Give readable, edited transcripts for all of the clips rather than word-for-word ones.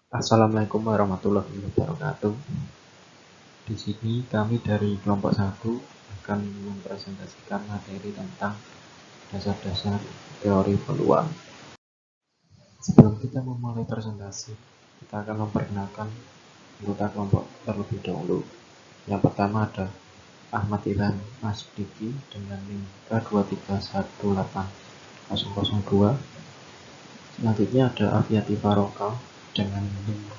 Assalamualaikum warahmatullahi wabarakatuh. Di sini kami dari kelompok 1 akan mempresentasikan materi tentang dasar-dasar teori peluang. Sebelum kita memulai presentasi, kita akan memperkenalkan anggota kelompok terlebih dahulu. Yang pertama ada Ahmad Ilham Masdiki dengan NIM K2318002. Selanjutnya ada Afiati Faroka dengan NIM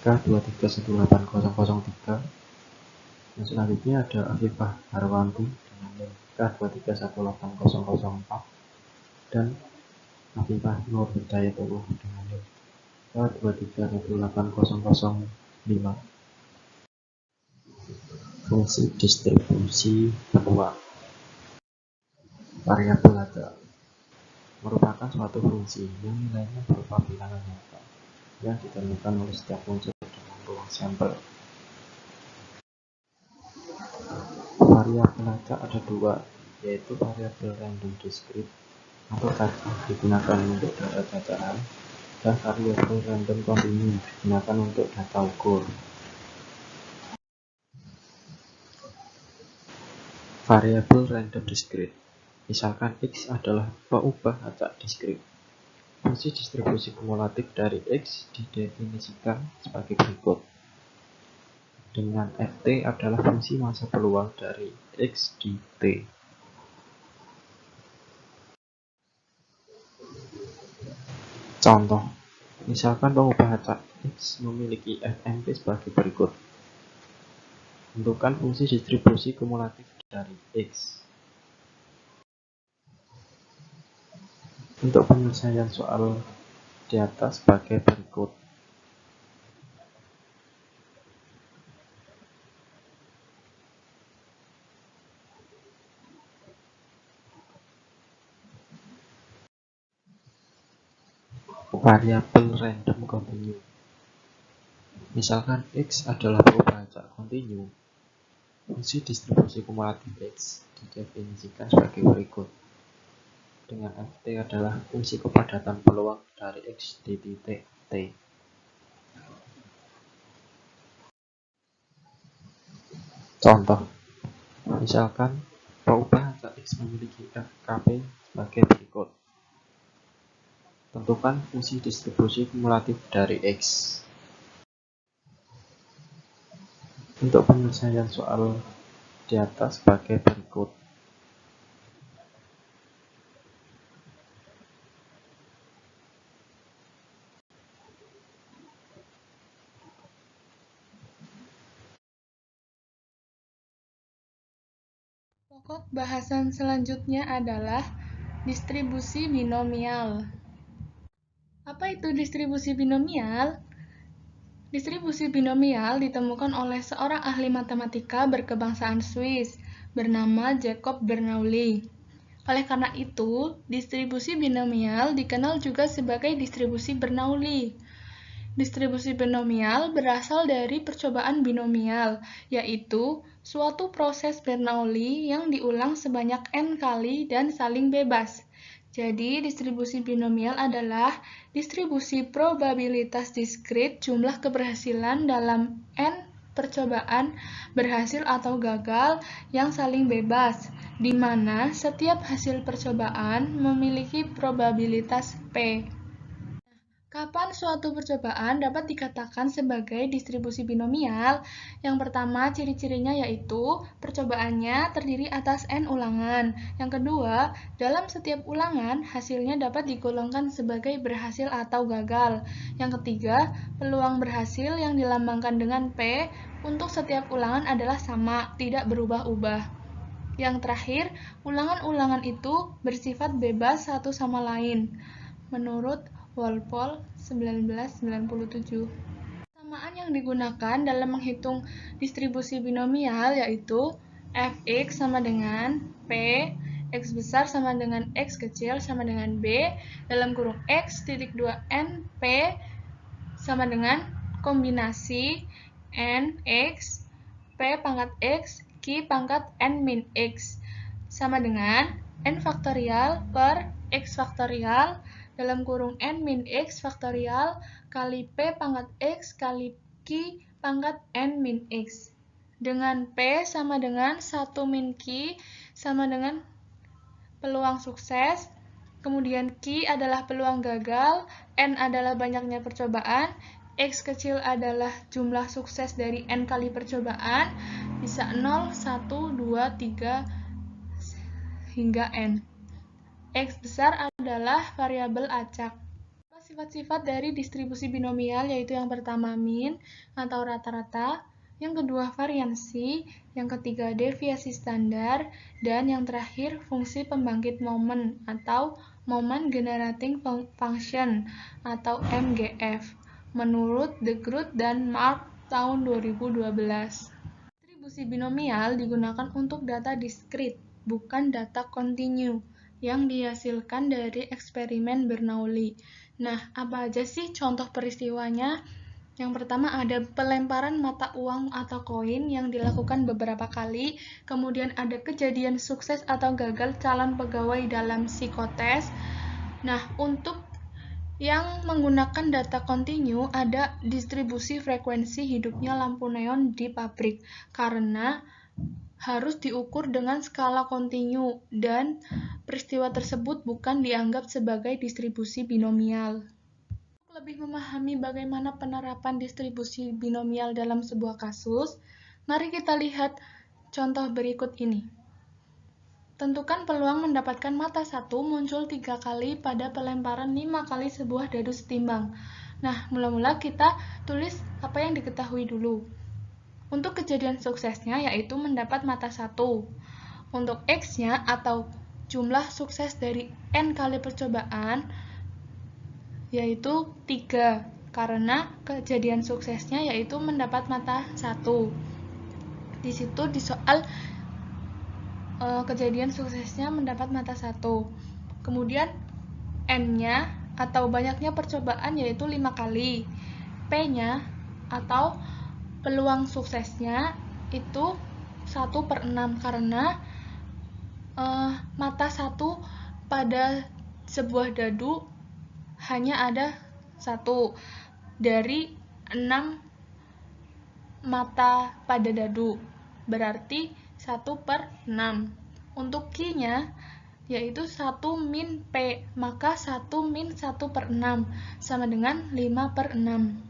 K2318003. Dan selanjutnya ada Afifah Harwanti dengan NIM K2318004 dan Afifah Nur Hidayatullah dengan NIM K2318005. Fungsi distribusi peluang. Variabel acak merupakan suatu fungsi yang nilainya berupa bilangan nyata yang ditemukan oleh setiap unsur dalam ruang sampel. Variabel acak ada dua, yaitu variabel random discrete atau tadi digunakan untuk data cacahan dan variabel random continue digunakan untuk data ukur. Variabel random discrete, misalkan X adalah peubah acak diskrit. Fungsi distribusi kumulatif dari X didefinisikan sebagai berikut. Dengan Ft adalah fungsi massa peluang dari X di T. Contoh, misalkan pengubah acak X memiliki Fmp sebagai berikut. Tentukan fungsi distribusi kumulatif dari X. Untuk penyelesaian soal di atas sebagai berikut. Variabel random continue. Misalkan X adalah peubah acak kontinu, fungsi distribusi kumulatif X didefinisikan sebagai berikut. Dengan Ft adalah fungsi kepadatan peluang dari X di titik T. Contoh, misalkan peubah acak X memiliki Fkp sebagai berikut. Tentukan fungsi distribusi kumulatif dari X. Untuk penyelesaian soal di atas sebagai berikut. Pokok bahasan selanjutnya adalah distribusi binomial. Apa itu distribusi binomial? Distribusi binomial ditemukan oleh seorang ahli matematika berkebangsaan Swiss bernama Jacob Bernoulli. Oleh karena itu, distribusi binomial dikenal juga sebagai distribusi Bernoulli. Distribusi binomial berasal dari percobaan binomial, yaitu suatu proses Bernoulli yang diulang sebanyak n kali dan saling bebas. Jadi, distribusi binomial adalah distribusi probabilitas diskrit jumlah keberhasilan dalam n percobaan berhasil atau gagal yang saling bebas, di mana setiap hasil percobaan memiliki probabilitas P. Kapan suatu percobaan dapat dikatakan sebagai distribusi binomial? Yang pertama, ciri-cirinya yaitu percobaannya terdiri atas n ulangan. Yang kedua, dalam setiap ulangan hasilnya dapat digolongkan sebagai berhasil atau gagal. Yang ketiga, peluang berhasil yang dilambangkan dengan P untuk setiap ulangan adalah sama, tidak berubah-ubah. Yang terakhir, ulangan-ulangan itu bersifat bebas satu sama lain. Menurut Walpole 1997. Persamaan yang digunakan dalam menghitung distribusi binomial yaitu fx sama dengan p, x besar sama dengan x kecil sama dengan b, dalam kurung x titik 2 n p sama dengan kombinasi n x, p pangkat x, q pangkat n min x sama dengan n faktorial per x faktorial dalam kurung n min x faktorial kali P pangkat X kali Q pangkat N min X. Dengan P sama dengan 1 min Q sama dengan peluang sukses, kemudian Q adalah peluang gagal, N adalah banyaknya percobaan, X kecil adalah jumlah sukses dari N kali percobaan, bisa 0, 1, 2, 3, hingga N. X besar adalah variabel acak. Sifat-sifat dari distribusi binomial yaitu yang pertama min atau rata-rata, yang kedua variansi, yang ketiga deviasi standar, dan yang terakhir fungsi pembangkit momen atau moment generating function atau MGF menurut De Groot dan Mark tahun 2012. Distribusi binomial digunakan untuk data diskrit, bukan data kontinu yang dihasilkan dari eksperimen Bernoulli. Nah, apa aja sih contoh peristiwanya? Yang pertama ada pelemparan mata uang atau koin yang dilakukan beberapa kali, kemudian ada kejadian sukses atau gagal calon pegawai dalam psikotes. Nah, untuk yang menggunakan data kontinu ada distribusi frekuensi hidupnya lampu neon di pabrik, karena harus diukur dengan skala kontinu dan peristiwa tersebut bukan dianggap sebagai distribusi binomial. Untuk lebih memahami bagaimana penerapan distribusi binomial dalam sebuah kasus, mari kita lihat contoh berikut ini. Tentukan peluang mendapatkan mata 1 muncul 3 kali pada pelemparan 5 kali sebuah dadu setimbang. Nah, mula-mula kita tulis apa yang diketahui dulu. Untuk kejadian suksesnya yaitu mendapat mata 1. Untuk X-nya atau jumlah sukses dari N kali percobaan yaitu 3, karena kejadian suksesnya yaitu mendapat mata 1. Di situ di soal kejadian suksesnya mendapat mata 1. Kemudian N-nya atau banyaknya percobaan yaitu 5 kali. P-nya atau peluang suksesnya itu 1/6 karena mata 1 pada sebuah dadu hanya ada 1 dari 6 mata pada dadu, berarti 1/6. Untuk Q-nya yaitu 1 min P, maka 1 min 1/6 sama dengan 5/6.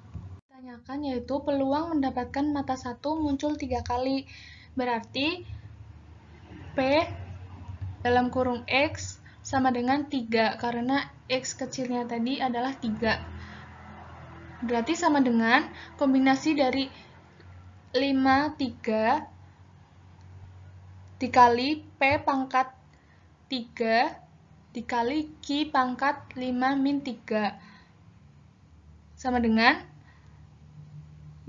Tanyakan yaitu peluang mendapatkan mata 1 muncul 3 kali, berarti P dalam kurung X sama dengan 3 karena X kecilnya tadi adalah 3. Berarti sama dengan kombinasi dari 5, 3 dikali P pangkat 3 dikali Q pangkat 5 min 3 sama dengan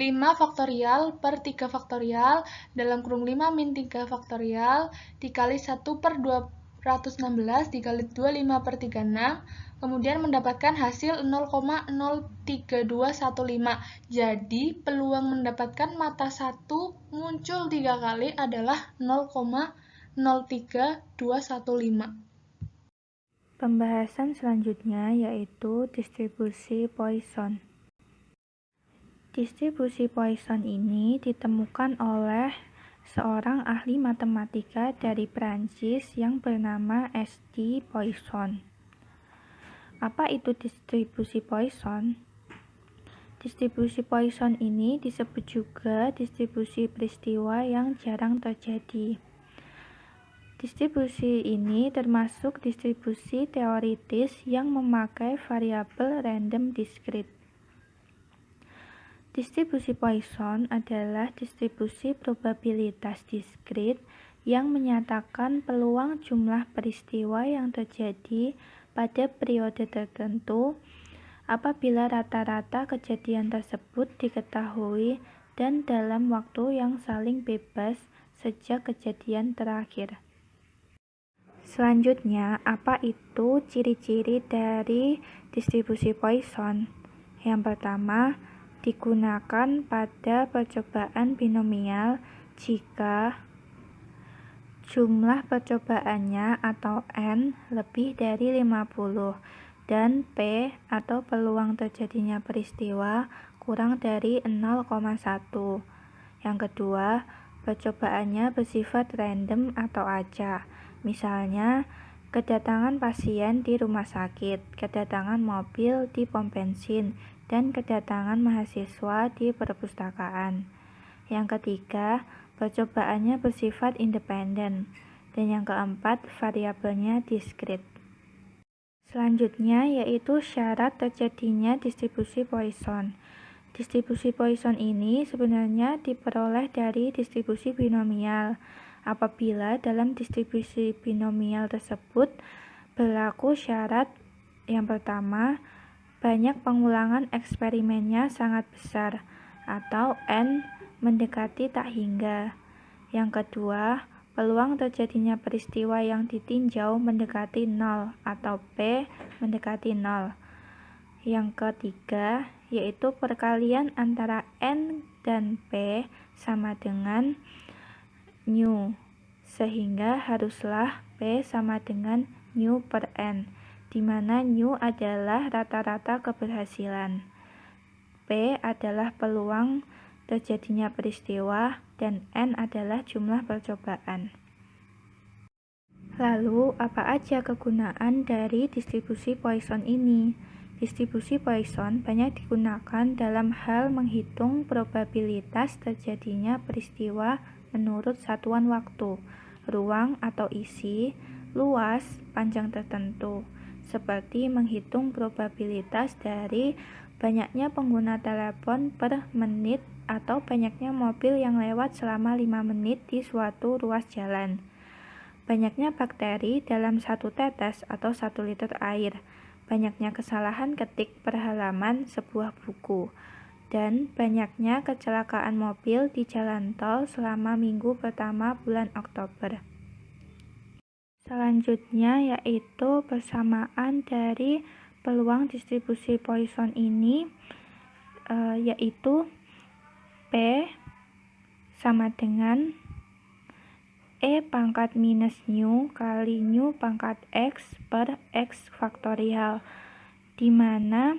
5 faktorial per 3 faktorial dalam kurung 5 min 3 faktorial dikali 1/216 dikali 25/36, kemudian mendapatkan hasil 0,03215. Jadi peluang mendapatkan mata 1 muncul 3 kali adalah 0,03215. Pembahasan selanjutnya yaitu distribusi Poisson. Distribusi Poisson ini ditemukan oleh seorang ahli matematika dari Prancis yang bernama S.D. Poisson. Apa itu distribusi Poisson? Distribusi Poisson ini disebut juga distribusi peristiwa yang jarang terjadi. Distribusi ini termasuk distribusi teoritis yang memakai variabel random diskrit. Distribusi Poisson adalah distribusi probabilitas diskrit yang menyatakan peluang jumlah peristiwa yang terjadi pada periode tertentu apabila rata-rata kejadian tersebut diketahui dan dalam waktu yang saling bebas sejak kejadian terakhir. Selanjutnya, apa itu ciri-ciri dari distribusi Poisson? Yang pertama, digunakan pada percobaan binomial jika jumlah percobaannya atau N lebih dari 50 dan P atau peluang terjadinya peristiwa kurang dari 0,1. Yang kedua, percobaannya bersifat random atau acak. Misalnya, kedatangan pasien di rumah sakit, kedatangan mobil di pom bensin, dan kedatangan mahasiswa di perpustakaan. Yang ketiga, percobaannya bersifat independen. Dan yang keempat, variabelnya diskrit. Selanjutnya yaitu syarat terjadinya distribusi Poisson. Distribusi Poisson ini sebenarnya diperoleh dari distribusi binomial. Apabila dalam distribusi binomial tersebut berlaku syarat yang pertama, banyak pengulangan eksperimennya sangat besar, atau N mendekati tak hingga. Yang kedua, peluang terjadinya peristiwa yang ditinjau mendekati 0 atau P mendekati 0. Yang ketiga, yaitu perkalian antara N dan P sama dengan nu, sehingga haruslah P sama dengan nu per N, di mana nu adalah rata-rata keberhasilan, P adalah peluang terjadinya peristiwa, dan N adalah jumlah percobaan. Lalu, apa aja kegunaan dari distribusi Poisson ini? Distribusi Poisson banyak digunakan dalam hal menghitung probabilitas terjadinya peristiwa menurut satuan waktu, ruang atau isi, luas, panjang tertentu, seperti menghitung probabilitas dari banyaknya pengguna telepon per menit atau banyaknya mobil yang lewat selama 5 menit di suatu ruas jalan, banyaknya bakteri dalam 1 tetes atau 1 liter air, banyaknya kesalahan ketik per halaman sebuah buku, dan banyaknya kecelakaan mobil di jalan tol selama minggu pertama bulan Oktober. Selanjutnya yaitu persamaan dari peluang distribusi Poisson ini, yaitu P sama dengan E pangkat minus nu kali nu pangkat X per X faktorial, di mana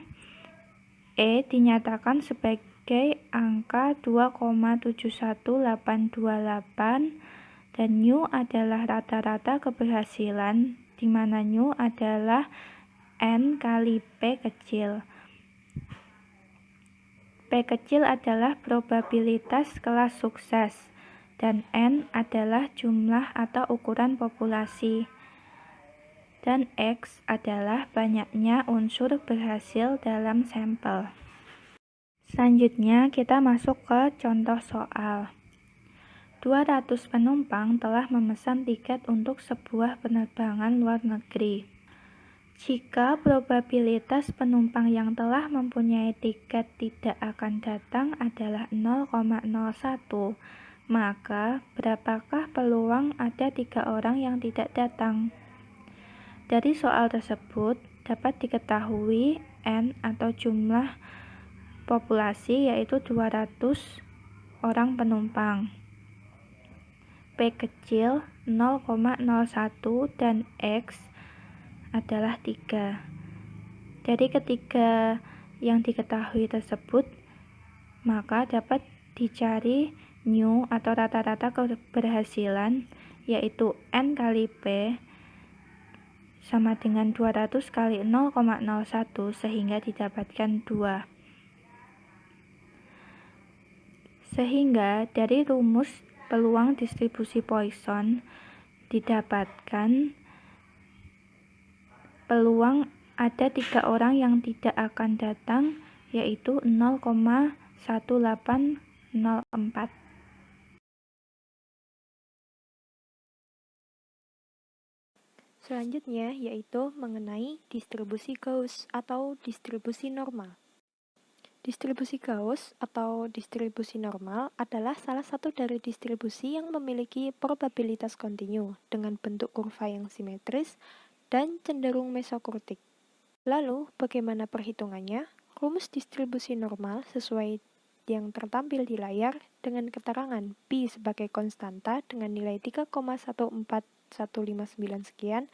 E dinyatakan sebagai angka 2,71828 dan nu adalah rata-rata keberhasilan, di mana nu adalah N kali P kecil. P kecil adalah probabilitas kelas sukses, dan N adalah jumlah atau ukuran populasi, dan X adalah banyaknya unsur berhasil dalam sampel. Selanjutnya kita masuk ke contoh soal. 200 penumpang telah memesan tiket untuk sebuah penerbangan luar negeri. Jika probabilitas penumpang yang telah mempunyai tiket tidak akan datang adalah 0,01, maka berapakah peluang ada 3 orang yang tidak datang? Dari soal tersebut dapat diketahui N atau jumlah populasi yaitu 200 orang penumpang, P kecil 0,01 dan X adalah 3. Dari ketiga yang diketahui tersebut, maka dapat dicari nu atau rata-rata keberhasilan, yaitu N kali P sama dengan 200 kali 0,01 sehingga didapatkan 2. Sehingga dari rumus peluang distribusi Poisson didapatkan peluang ada 3 orang yang tidak akan datang, yaitu 0,1804. Selanjutnya yaitu mengenai distribusi Gauss atau distribusi normal. Distribusi Gauss atau distribusi normal adalah salah satu dari distribusi yang memiliki probabilitas kontinu dengan bentuk kurva yang simetris dan cenderung mesokurtik. Lalu, bagaimana perhitungannya? Rumus distribusi normal sesuai yang tertampil di layar dengan keterangan pi sebagai konstanta dengan nilai 3,14159 sekian,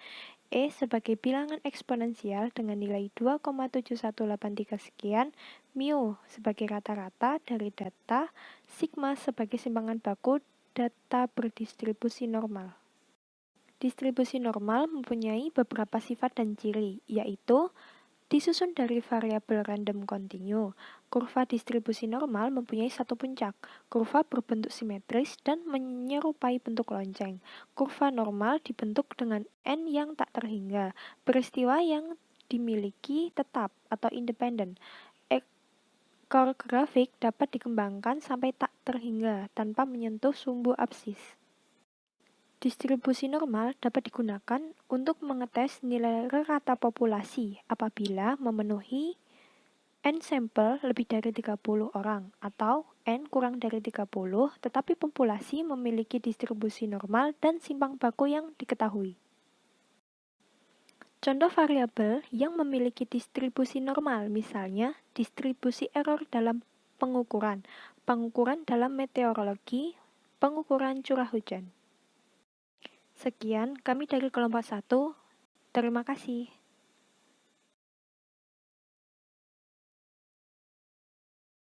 E sebagai bilangan eksponensial dengan nilai 2,7183 sekian, mu sebagai rata-rata dari data, sigma sebagai simpangan baku data berdistribusi normal. Distribusi normal mempunyai beberapa sifat dan ciri, yaitu disusun dari variabel random kontinu. Kurva distribusi normal mempunyai satu puncak. Kurva berbentuk simetris dan menyerupai bentuk lonceng. Kurva normal dibentuk dengan n yang tak terhingga. Peristiwa yang dimiliki tetap atau independen. Ekor grafik dapat dikembangkan sampai tak terhingga tanpa menyentuh sumbu absis. Distribusi normal dapat digunakan untuk mengetes nilai rata populasi apabila memenuhi n sampel lebih dari 30 orang atau n kurang dari 30 tetapi populasi memiliki distribusi normal dan simpang baku yang diketahui. Contoh variabel yang memiliki distribusi normal misalnya distribusi error dalam pengukuran dalam meteorologi, pengukuran curah hujan. Sekian kami dari kelompok 1. Terima kasih.